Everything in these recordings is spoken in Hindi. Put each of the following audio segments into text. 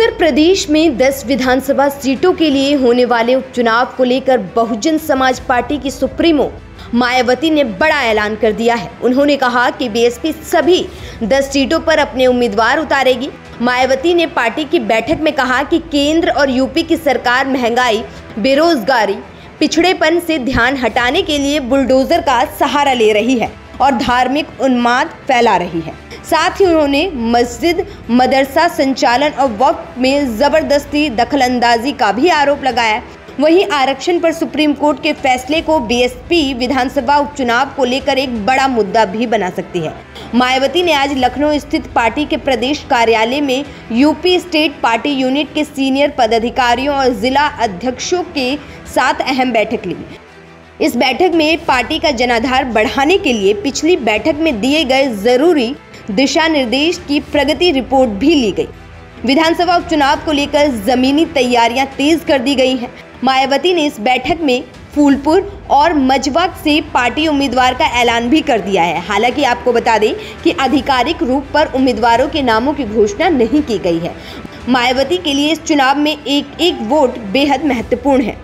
उत्तर प्रदेश में 10 विधानसभा सीटों के लिए होने वाले उपचुनाव को लेकर बहुजन समाज पार्टी की सुप्रीमो मायावती ने बड़ा ऐलान कर दिया है। उन्होंने कहा कि बीएसपी सभी 10 सीटों पर अपने उम्मीदवार उतारेगी। मायावती ने पार्टी की बैठक में कहा कि केंद्र और यूपी की सरकार महंगाई, बेरोजगारी, पिछड़ेपन से ध्यान हटाने के लिए बुलडोजर का सहारा ले रही है और धार्मिक उन्माद फैला रही है। साथ ही उन्होंने मस्जिद, मदरसा संचालन और वक्फ में जबरदस्ती दखलंदाजी का भी आरोप लगाया। वहीं आरक्षण पर सुप्रीम कोर्ट के फैसले को बीएसपी विधानसभा उपचुनाव को लेकर एक बड़ा मुद्दा भी बना सकती है। मायावती ने आज लखनऊ स्थित पार्टी के प्रदेश कार्यालय में यूपी स्टेट पार्टी यूनिट के सीनियर पदाधिकारियों और जिला अध्यक्षों के साथ अहम बैठक ली। इस बैठक में पार्टी का जनाधार बढ़ाने के लिए पिछली बैठक में दिए गए जरूरी दिशा निर्देश की प्रगति रिपोर्ट भी ली गई। विधानसभा उपचुनाव को लेकर जमीनी तैयारियां तेज कर दी गई हैं। मायावती ने इस बैठक में फूलपुर और मझवा से पार्टी उम्मीदवार का ऐलान भी कर दिया है। हालांकि आपको बता दें कि आधिकारिक रूप पर उम्मीदवारों के नामों की घोषणा नहीं की गई है। मायावती के लिए इस चुनाव में एक एक वोट बेहद महत्वपूर्ण है।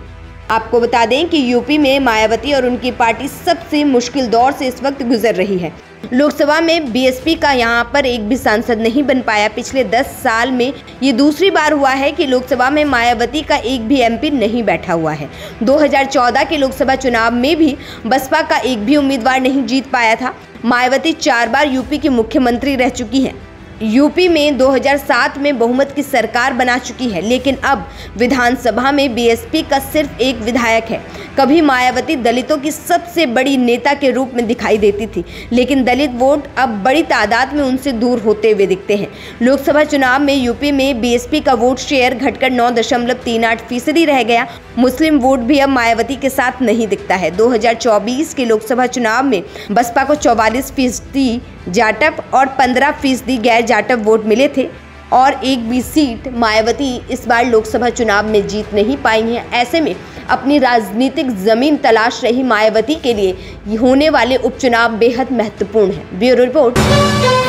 आपको बता दें कि यूपी में मायावती और उनकी पार्टी सबसे मुश्किल दौर से इस वक्त गुजर रही है। लोकसभा में बीएसपी का यहां पर एक भी सांसद नहीं बन पाया। पिछले 10 साल में ये दूसरी बार हुआ है कि लोकसभा में मायावती का एक भी एमपी नहीं बैठा हुआ है। 2014 के लोकसभा चुनाव में भी बसपा का एक भी उम्मीदवार नहीं जीत पाया था। मायावती 4 बार यूपी की मुख्यमंत्री रह चुकी हैं। यूपी में 2007 में बहुमत की सरकार बना चुकी है, लेकिन अब विधानसभा में बीएसपी का सिर्फ एक विधायक है। कभी मायावती दलितों की सबसे बड़ी नेता के रूप में दिखाई देती थी, लेकिन दलित वोट अब बड़ी तादाद में उनसे दूर होते हुए दिखते हैं। लोकसभा चुनाव में यूपी में बीएसपी का वोट शेयर घटकर 9.38% रह गया। मुस्लिम वोट भी अब मायावती के साथ नहीं दिखता है। 2024 के लोकसभा चुनाव में बसपा को 44% जाटव और 15% गैर जाटव वोट मिले थे और एक भी सीट मायावती इस बार लोकसभा चुनाव में जीत नहीं पाई हैं। ऐसे में अपनी राजनीतिक जमीन तलाश रही मायावती के लिए होने वाले उपचुनाव बेहद महत्वपूर्ण है। Bureau report.